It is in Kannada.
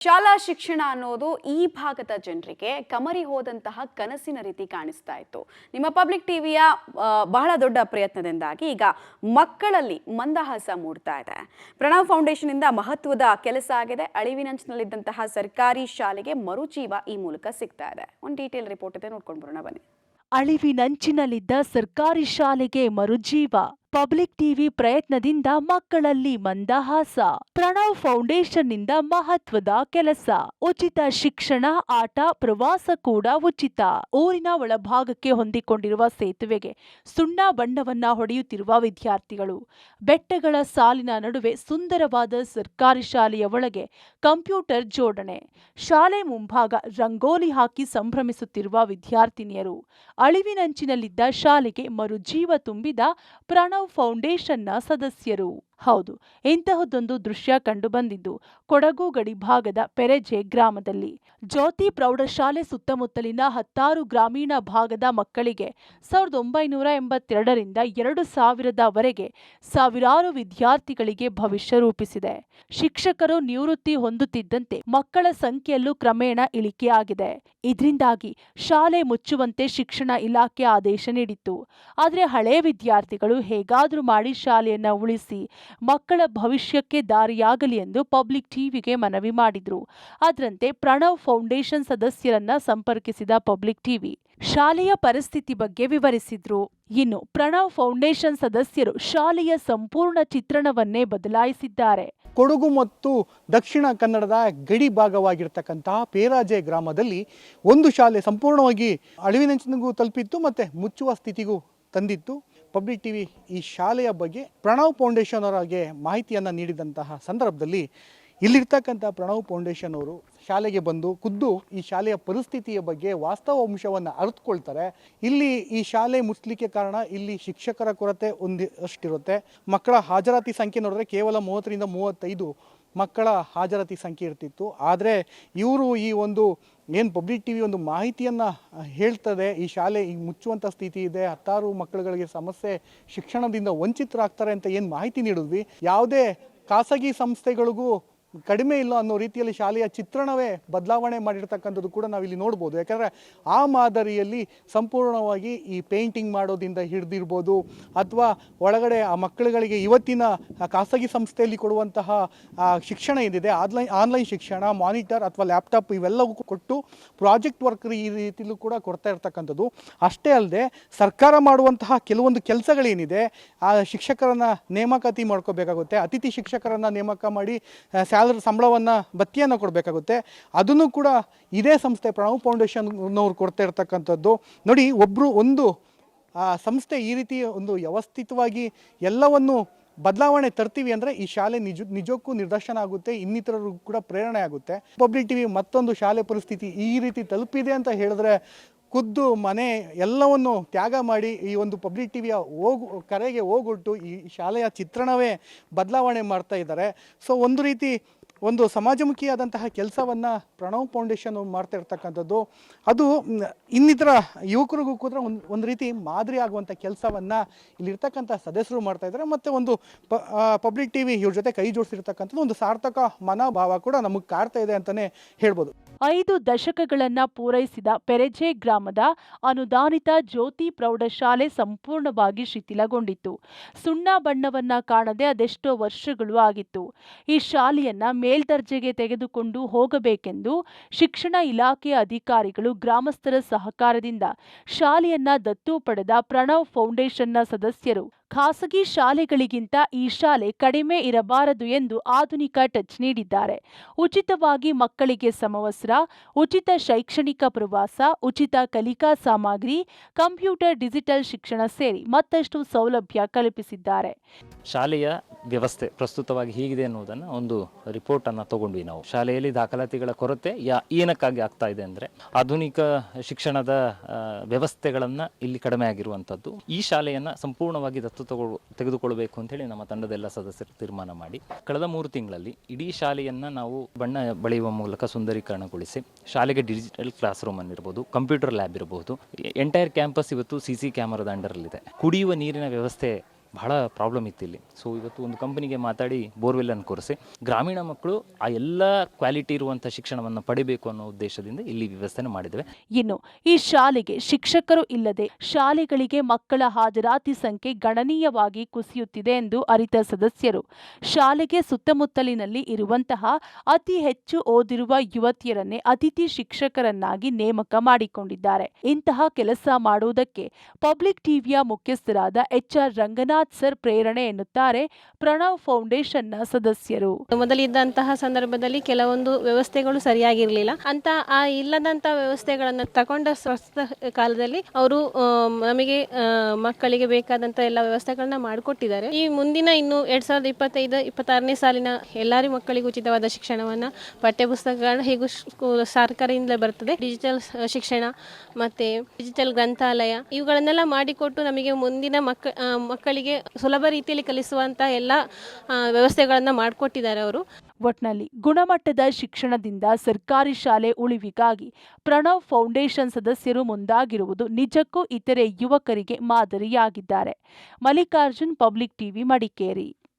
ಶಾಲಾ ಶಿಕ್ಷಣ ಅನ್ನೋದು ಈ ಭಾಗದ ಜನರಿಗೆ ಕಮರಿ ಹೋದಂತಹ ಕನಸಿನ ರೀತಿ ಕಾಣಿಸ್ತಾ ಇತ್ತು. ನಿಮ್ಮ ಪಬ್ಲಿಕ್ ಟಿವಿಯ ಬಹಳ ದೊಡ್ಡ ಪ್ರಯತ್ನದಿಂದಾಗಿ ಈಗ ಮಕ್ಕಳಲ್ಲಿ ಮಂದಹಾಸ ಮೂಡ್ತಾ ಇದೆ. ಪ್ರಣವ್ ಫೌಂಡೇಶನ್ ಇಂದ ಮಹತ್ವದ ಕೆಲಸ ಆಗಿದೆ. ಅಳಿವಿನಂಚಿನಲ್ಲಿದ್ದಂತಹ ಸರ್ಕಾರಿ ಶಾಲೆಗೆ ಮರುಜೀವ ಈ ಮೂಲಕ ಸಿಗ್ತಾ ಇದೆ. ಒಂದು ಡೀಟೇಲ್ ರಿಪೋರ್ಟ್ ಇದೆ, ನೋಡ್ಕೊಂಡು ಬರೋಣ ಬನ್ನಿ. ಅಳಿವಿನಂಚಿನಲ್ಲಿದ್ದ ಸರ್ಕಾರಿ ಶಾಲೆಗೆ ಮರುಜೀವ. ಪಬ್ಲಿಕ್ ಟಿವಿ ಪ್ರಯತ್ನದಿಂದ ಮಕ್ಕಳಲ್ಲಿ ಮಂದಹಾಸ. ಪ್ರಣವ್ ಫೌಂಡೇಶನ್ನಿಂದ ಮಹತ್ವದ ಕೆಲಸ. ಉಚಿತ ಶಿಕ್ಷಣ, ಆಟ, ಪ್ರವಾಸ ಕೂಡ ಉಚಿತ. ಊರಿನ ಒಳಭಾಗಕ್ಕೆ ಹೊಂದಿಕೊಂಡಿರುವ ಸೇತುವೆಗೆ ಸುಣ್ಣ ಬಣ್ಣವನ್ನ ಹೊಡೆಯುತ್ತಿರುವ ವಿದ್ಯಾರ್ಥಿಗಳು. ಬೆಟ್ಟಗಳ ಸಾಲಿನ ನಡುವೆ ಸುಂದರವಾದ ಸರ್ಕಾರಿ ಶಾಲೆಯ ಒಳಗೆ ಕಂಪ್ಯೂಟರ್ ಜೋಡಣೆ. ಶಾಲೆ ಮುಂಭಾಗ ರಂಗೋಲಿ ಹಾಕಿ ಸಂಭ್ರಮಿಸುತ್ತಿರುವ ವಿದ್ಯಾರ್ಥಿನಿಯರು. ಅಳಿವಿನಂಚಿನಲ್ಲಿದ್ದ ಶಾಲೆಗೆ ಮರುಜೀವ ತುಂಬಿದ ಪ್ರಣವ್ ಫೌಂಡೇಶನ್ನ ಸದಸ್ಯರು. ಹೌದು, ಇಂತಹದೊಂದು ದೃಶ್ಯ ಕಂಡುಬಂದಿದ್ದು ಕೊಡಗು ಗಡಿಭಾಗದ ಪೆರೆಜೆ ಗ್ರಾಮದಲ್ಲಿ. ಜ್ಯೋತಿ ಪ್ರೌಢಶಾಲೆ ಸುತ್ತಮುತ್ತಲಿನ 10 ಗ್ರಾಮೀಣ ಭಾಗದ ಮಕ್ಕಳಿಗೆ 1982ರಿಂದ 2000ವರೆಗೆ ಸಾವಿರಾರು ವಿದ್ಯಾರ್ಥಿಗಳಿಗೆ ಭವಿಷ್ಯ ರೂಪಿಸಿದೆ. ಶಿಕ್ಷಕರು ನಿವೃತ್ತಿ ಹೊಂದುತ್ತಿದ್ದಂತೆ ಮಕ್ಕಳ ಸಂಖ್ಯೆಯಲ್ಲೂ ಕ್ರಮೇಣ ಇಳಿಕೆಯಾಗಿದೆ. ಇದರಿಂದಾಗಿ ಶಾಲೆ ಮುಚ್ಚುವಂತೆ ಶಿಕ್ಷಣ ಇಲಾಖೆ ಆದೇಶ ನೀಡಿತ್ತು. ಆದರೆ ಹಳೆ ವಿದ್ಯಾರ್ಥಿಗಳು ಹೇಗಾದರೂ ಮಾಡಿ ಶಾಲೆಯನ್ನ ಉಳಿಸಿ ಮಕ್ಕಳ ಭವಿಷ್ಯಕ್ಕೆ ದಾರಿಯಾಗಲಿ ಎಂದು ಪಬ್ಲಿಕ್ ಟಿವಿಗೆ ಮನವಿ ಮಾಡಿದ್ರು. ಅದರಂತೆ ಪ್ರಣವ್ ಫೌಂಡೇಶನ್ ಸದಸ್ಯರನ್ನ ಸಂಪರ್ಕಿಸಿದ ಪಬ್ಲಿಕ್ ಟಿವಿ ಶಾಲೆಯ ಪರಿಸ್ಥಿತಿ ಬಗ್ಗೆ ವಿವರಿಸಿದ್ರು. ಇನ್ನು ಪ್ರಣವ್ ಫೌಂಡೇಶನ್ ಸದಸ್ಯರು ಶಾಲೆಯ ಸಂಪೂರ್ಣ ಚಿತ್ರಣವನ್ನೇ ಬದಲಾಯಿಸಿದ್ದಾರೆ. ಕೊಡಗು ಮತ್ತು ದಕ್ಷಿಣ ಕನ್ನಡದ ಗಡಿ ಭಾಗವಾಗಿರ್ತಕ್ಕಂತಹ ಪೇರಾಜೆ ಗ್ರಾಮದಲ್ಲಿ ಒಂದು ಶಾಲೆ ಸಂಪೂರ್ಣವಾಗಿ ಅಳಿವಿನಂಚಿನಿಗೂ ತಲುಪಿತ್ತು ಮತ್ತು ಮುಚ್ಚುವ ಸ್ಥಿತಿಗೂ ತಂದಿತ್ತು. ಪಬ್ಲಿಕ್ ಟಿವಿ ಈ ಶಾಲೆಯ ಬಗ್ಗೆ ಪ್ರಣವ್ ಫೌಂಡೇಶನ್ ಅವರಿಗೆ ಮಾಹಿತಿಯನ್ನು ನೀಡಿದಂತಹ ಸಂದರ್ಭದಲ್ಲಿ ಇಲ್ಲಿರ್ತಕ್ಕಂಥ ಪ್ರಣವ್ ಫೌಂಡೇಶನ್ ಅವರು ಶಾಲೆಗೆ ಬಂದು ಖುದ್ದು ಈ ಶಾಲೆಯ ಪರಿಸ್ಥಿತಿಯ ಬಗ್ಗೆ ವಾಸ್ತವ ಅಂಶವನ್ನು ಅರಿತುಕೊಳ್ತಾರೆ. ಇಲ್ಲಿ ಈ ಶಾಲೆ ಮುಚ್ಚಲಿಕ್ಕೆ ಕಾರಣ ಇಲ್ಲಿ ಶಿಕ್ಷಕರ ಕೊರತೆ ಒಂದಷ್ಟಿರುತ್ತೆ. ಮಕ್ಕಳ ಹಾಜರಾತಿ ಸಂಖ್ಯೆ ನೋಡಿದ್ರೆ ಕೇವಲ 30ರಿಂದ 35 ಮಕ್ಕಳ ಹಾಜರಾತಿ ಸಂಖ್ಯೆ ಇರ್ತಿತ್ತು. ಆದರೆ ಇವರು ಈ ಒಂದು ಏನು ಪಬ್ಲಿಕ್ ಟಿವಿ ಒಂದು ಮಾಹಿತಿಯನ್ನು ಹೇಳ್ತದೆ, ಈ ಶಾಲೆ ಈಗ ಮುಚ್ಚುವಂಥ ಸ್ಥಿತಿ ಇದೆ, 10 ಮಕ್ಕಳುಗಳಿಗೆ ಸಮಸ್ಯೆ, ಶಿಕ್ಷಣದಿಂದ ವಂಚಿತರಾಗ್ತಾರೆ ಅಂತ ಏನು ಮಾಹಿತಿ ನೀಡಿದ್ವಿ, ಯಾವುದೇ ಖಾಸಗಿ ಸಂಸ್ಥೆಗಳಿಗೂ ಕಡಿಮೆ ಇಲ್ಲ ಅನ್ನೋ ರೀತಿಯಲ್ಲಿ ಶಾಲೆಯ ಚಿತ್ರಣವೇ ಬದಲಾವಣೆ ಮಾಡಿರ್ತಕ್ಕಂಥದ್ದು ಕೂಡ ನಾವಿಲ್ಲಿ ನೋಡ್ಬೋದು. ಯಾಕಂದರೆ ಆ ಮಾದರಿಯಲ್ಲಿ ಸಂಪೂರ್ಣವಾಗಿ ಈ ಪೇಂಟಿಂಗ್ ಮಾಡೋದಿಂದ ಹಿಡಿದಿರ್ಬೋದು ಅಥವಾ ಒಳಗಡೆ ಆ ಮಕ್ಕಳುಗಳಿಗೆ ಇವತ್ತಿನ ಖಾಸಗಿ ಸಂಸ್ಥೆಯಲ್ಲಿ ಕೊಡುವಂತಹ ಶಿಕ್ಷಣ ಏನಿದೆ, ಆನ್ಲೈನ್ ಶಿಕ್ಷಣ, ಮಾನಿಟರ್ ಅಥವಾ ಲ್ಯಾಪ್ಟಾಪ್ ಇವೆಲ್ಲವೂ ಕೊಟ್ಟು ಪ್ರಾಜೆಕ್ಟ್ ವರ್ಕ್ ಈ ರೀತಿಯಲ್ಲೂ ಕೂಡ ಕೊಡ್ತಾ ಇರ್ತಕ್ಕಂಥದ್ದು. ಅಷ್ಟೇ ಅಲ್ಲದೆ ಸರ್ಕಾರ ಮಾಡುವಂತಹ ಕೆಲವೊಂದು ಕೆಲಸಗಳೇನಿದೆ, ಆ ಶಿಕ್ಷಕರನ್ನು ನೇಮಕಾತಿ ಮಾಡ್ಕೋಬೇಕಾಗುತ್ತೆ, ಅತಿಥಿ ಶಿಕ್ಷಕರನ್ನು ನೇಮಕ ಮಾಡಿ ಸಂಬಳವನ್ನು ಭತ್ಯೆಯನ್ನು ಕೊಡಬೇಕಾಗುತ್ತೆ. ಅದನ್ನು ಕೂಡ ಇದೇ ಸಂಸ್ಥೆ ಪ್ರಣವ್ ಫೌಂಡೇಶನ್ನವ್ರು ಕೊಡ್ತಾ ಇರ್ತಕ್ಕಂಥದ್ದು. ನೋಡಿ, ಒಂದು ಸಂಸ್ಥೆ ಈ ರೀತಿ ಒಂದು ವ್ಯವಸ್ಥಿತವಾಗಿ ಎಲ್ಲವನ್ನು ಬದಲಾವಣೆ ತರ್ತೀವಿ ಅಂದರೆ ಈ ಶಾಲೆ ನಿಜಕ್ಕೂ ನಿದರ್ಶನ ಆಗುತ್ತೆ, ಇನ್ನಿತರರು ಕೂಡ ಪ್ರೇರಣೆ ಆಗುತ್ತೆ. ಪಬ್ಲಿಕ್ ಟಿವಿ ಮತ್ತೊಂದು ಶಾಲೆ ಪರಿಸ್ಥಿತಿ ಈ ರೀತಿ ತಲುಪಿದೆ ಅಂತ ಹೇಳಿದ್ರೆ ಖುದ್ದು ಮನೆ ಎಲ್ಲವನ್ನು ತ್ಯಾಗ ಮಾಡಿ ಈ ಒಂದು ಪಬ್ಲಿಕ್ ಟಿವಿಯ ಕರೆಗೆ ಹೋಗೊಟ್ಟು ಈ ಶಾಲೆಯ ಚಿತ್ರಣವೇ ಬದಲಾವಣೆ ಮಾಡ್ತಾ ಇದ್ದಾರೆ. ಸೊ ಒಂದು ರೀತಿ ಒಂದು ಸಮಾಜಮುಖಿಯಾದಂತಹ ಕೆಲಸವನ್ನು ಪ್ರಣವ್ ಫೌಂಡೇಶನ್ ಮಾಡ್ತಾ ಇರ್ತಕ್ಕಂಥದ್ದು, ಅದು ಇನ್ನಿತರ ಯುವಕರಿಗೂ ಕೂಡ ಒಂದು ರೀತಿ ಮಾದರಿ ಆಗುವಂಥ ಕೆಲಸವನ್ನು ಇಲ್ಲಿರ್ತಕ್ಕಂಥ ಸದಸ್ಯರು ಮಾಡ್ತಾ ಇದ್ದಾರೆ. ಮತ್ತು ಒಂದು ಪಬ್ಲಿಕ್ ಟಿವಿ ಇವ್ರ ಜೊತೆ ಕೈ ಜೋಡಿಸಿರ್ತಕ್ಕಂಥದ್ದು ಒಂದು ಸಾರ್ಥಕ ಮನೋಭಾವ ಕೂಡ ನಮಗೆ ಕಾಡ್ತಾ ಇದೆ ಅಂತಲೇ ಹೇಳ್ಬೋದು. 5 ದಶಕಗಳನ್ನ ಪೂರೈಸಿದ ಪೆರೆಜೆ ಗ್ರಾಮದ ಅನುದಾನಿತ ಜ್ಯೋತಿ ಪ್ರೌಢಶಾಲೆ ಸಂಪೂರ್ಣವಾಗಿ ಶಿಥಿಲಗೊಂಡಿತ್ತು. ಸುಣ್ಣ ಬಣ್ಣವನ್ನ ಕಾಣದೆ ಅದೆಷ್ಟೋ ವರ್ಷಗಳು ಆಗಿತ್ತು. ಈ ಶಾಲೆಯನ್ನ ಮೇಲ್ದರ್ಜೆಗೆ ತೆಗೆದುಕೊಂಡು ಹೋಗಬೇಕೆಂದು ಶಿಕ್ಷಣ ಇಲಾಖೆಯ ಅಧಿಕಾರಿಗಳು ಗ್ರಾಮಸ್ಥರ ಸಹಕಾರದಿಂದ ಶಾಲೆಯನ್ನ ದತ್ತು ಪಡೆದ ಪ್ರಣವ್ ಫೌಂಡೇಶನ್ನ ಸದಸ್ಯರು ಖಾಸಗಿ ಶಾಲೆಗಳಿಗಿಂತ ಈ ಶಾಲೆ ಕಡಿಮೆ ಇರಬಾರದು ಎಂದು ಆಧುನಿಕ ಟಚ್ ನೀಡಿದ್ದಾರೆ. ಉಚಿತವಾಗಿ ಮಕ್ಕಳಿಗೆ ಸಮವಸ್ತ್ರ, ಉಚಿತ ಶೈಕ್ಷಣಿಕ ಪ್ರವಾಸ, ಉಚಿತ ಕಲಿಕಾ ಸಾಮಗ್ರಿ, ಕಂಪ್ಯೂಟರ್, ಡಿಜಿಟಲ್ ಶಿಕ್ಷಣ ಸೇರಿ ಮತ್ತಷ್ಟು ಸೌಲಭ್ಯ ಕಲ್ಪಿಸಿದ್ದಾರೆ. ಶಾಲೆಯ ವ್ಯವಸ್ಥೆ ಪ್ರಸ್ತುತವಾಗಿ ಹೀಗಿದೆ ಅನ್ನೋದನ್ನು ಒಂದು ರಿಪೋರ್ಟನ್ನು ತಗೊಂಡ್ವಿ ನಾವು. ಶಾಲೆಯಲ್ಲಿ ದಾಖಲಾತಿಗಳ ಕೊರತೆ ಏನಕ್ಕಾಗಿ ಆಗ್ತಾ ಇದೆ ಅಂದರೆ ಆಧುನಿಕ ಶಿಕ್ಷಣದ ವ್ಯವಸ್ಥೆಗಳನ್ನು ಇಲ್ಲಿ ಕಡಿಮೆ ಆಗಿರುವಂಥದ್ದು. ಈ ಶಾಲೆಯನ್ನು ಸಂಪೂರ್ಣವಾಗಿ ದತ್ತು ತೆಗೆದುಕೊಳ್ಳಬೇಕು ಅಂತೇಳಿ ನಮ್ಮ ತಂಡದ ಎಲ್ಲ ಸದಸ್ಯರು ತೀರ್ಮಾನ ಮಾಡಿ ಕಳೆದ 3 ತಿಂಗಳಲ್ಲಿ ಇಡೀ ಶಾಲೆಯನ್ನು ನಾವು ಬಣ್ಣ ಬಳಿಯುವ ಮೂಲಕ ಸುಂದರೀಕರಣಗೊಳಿಸಿ ಶಾಲೆಗೆ ಡಿಜಿಟಲ್ ಕ್ಲಾಸ್ ರೂಮ್ ಅನ್ನಿರ್ಬೋದು, ಕಂಪ್ಯೂಟರ್ ಲ್ಯಾಬ್ ಇರಬಹುದು, ಎಂಟೈರ್ ಕ್ಯಾಂಪಸ್ ಇವತ್ತು CC ಕ್ಯಾಮರಾದ ಅಂಡರಲ್ಲಿದೆ. ಕುಡಿಯುವ ನೀರಿನ ವ್ಯವಸ್ಥೆ ಬಹಳ ಪ್ರಾಬ್ಲಮ್ ಇತ್ತು ಇಲ್ಲಿ. ಸೊ ಇವತ್ತು ಒಂದು ಕಂಪನಿಗೆ ಮಾತಾಡಿ ಬೋರ್ವೆಲ್ಲನ್ನು ಕೊರೆಸಿ ಗ್ರಾಮೀಣ ಮಕ್ಕಳು ಆ ಎಲ್ಲ ಕ್ವಾಲಿಟಿ ಇರುವಂಥ ಶಿಕ್ಷಣವನ್ನು ಪಡಿಬೇಕು ಅನ್ನೋ ಉದ್ದೇಶದಿಂದ ಇಲ್ಲಿ ವ್ಯವಸ್ಥೆ ಮಾಡಿದ್ದೇವೆ. ಇನ್ನು ಈ ಶಾಲೆಗೆ ಶಿಕ್ಷಕರು ಇಲ್ಲದೆ ಶಾಲೆಗಳಿಗೆ ಮಕ್ಕಳ ಹಾಜರಾತಿ ಸಂಖ್ಯೆ ಗಣನೀಯವಾಗಿ ಕುಸಿಯುತ್ತಿದೆ ಎಂದು ಅರಿತ ಸದಸ್ಯರು ಶಾಲೆಗೆ ಸುತ್ತಮುತ್ತಲಿನಲ್ಲಿ ಇರುವಂತಹ ಅತಿ ಹೆಚ್ಚು ಓದಿರುವ ಯುವತಿಯರನ್ನೇ ಅತಿಥಿ ಶಿಕ್ಷಕರನ್ನಾಗಿ ನೇಮಕ ಮಾಡಿಕೊಂಡಿದ್ದಾರೆ. ಇಂತಹ ಕೆಲಸ ಮಾಡುವುದಕ್ಕೆ ಪಬ್ಲಿಕ್ ಟಿವಿಯ ಮುಖ್ಯಸ್ಥರಾದ HR ರಂಗನಾಥ್ ಸರ್ ಪ್ರೇರಣೆ ಎನ್ನುತ್ತಾರೆ ಪ್ರಣವ್ ಫೌಂಡೇಶನ್ನ ಸದಸ್ಯರು. ಮೊದಲಿದ್ದಂತಹ ಸಂದರ್ಭದಲ್ಲಿ ಕೆಲವೊಂದು ವ್ಯವಸ್ಥೆಗಳು ಸರಿಯಾಗಿರಲಿಲ್ಲ ಅಂತ ಆ ಇಲ್ಲದಂತ ವ್ಯವಸ್ಥೆಗಳನ್ನು ತಗೊಂಡ ಪ್ರಸ್ತುತ ಕಾಲದಲ್ಲಿ ಅವರು ನಮಗೆ ಮಕ್ಕಳಿಗೆ ಬೇಕಾದಂತ ಎಲ್ಲ ವ್ಯವಸ್ಥೆಗಳನ್ನ ಮಾಡಿಕೊಟ್ಟಿದ್ದಾರೆ. ಈ ಮುಂದಿನ ಇನ್ನು 2025-26ನೇ ಸಾಲಿನ ಎಲ್ಲಾರಿ ಮಕ್ಕಳಿಗೂ ಉಚಿತವಾದ ಶಿಕ್ಷಣವನ್ನ ಪಠ್ಯಪುಸ್ತಕಗಳನ್ನ ಹೇಗೂ ಸರ್ಕಾರದಿಂದ ಬರ್ತದೆ, ಡಿಜಿಟಲ್ ಶಿಕ್ಷಣ ಮತ್ತೆ ಡಿಜಿಟಲ್ ಗ್ರಂಥಾಲಯ ಇವುಗಳನ್ನೆಲ್ಲ ಮಾಡಿಕೊಟ್ಟು ನಮಗೆ ಮುಂದಿನ ಮಕ್ಕಳಿಗೆ ಸುಲಭ ರೀತಿಯಲ್ಲಿ ಕಲಿಸುವಂತ ಎಲ್ಲ ವ್ಯವಸ್ಥೆಗಳನ್ನ ಮಾಡಿಕೊಟ್ಟಿದ್ದಾರೆ ಅವರು. ಒಟ್ನಲ್ಲಿ ಗುಣಮಟ್ಟದ ಶಿಕ್ಷಣದಿಂದ ಸರ್ಕಾರಿ ಶಾಲೆ ಉಳಿವಿಗಾಗಿ ಪ್ರಣವ್ ಫೌಂಡೇಶನ್ ಸದಸ್ಯರು ಮುಂದಾಗಿರುವುದು ನಿಜಕ್ಕೂ ಇತರೆ ಯುವಕರಿಗೆ ಮಾದರಿಯಾಗಿದ್ದಾರೆ. Mallikarjun, public TV, Madikeri.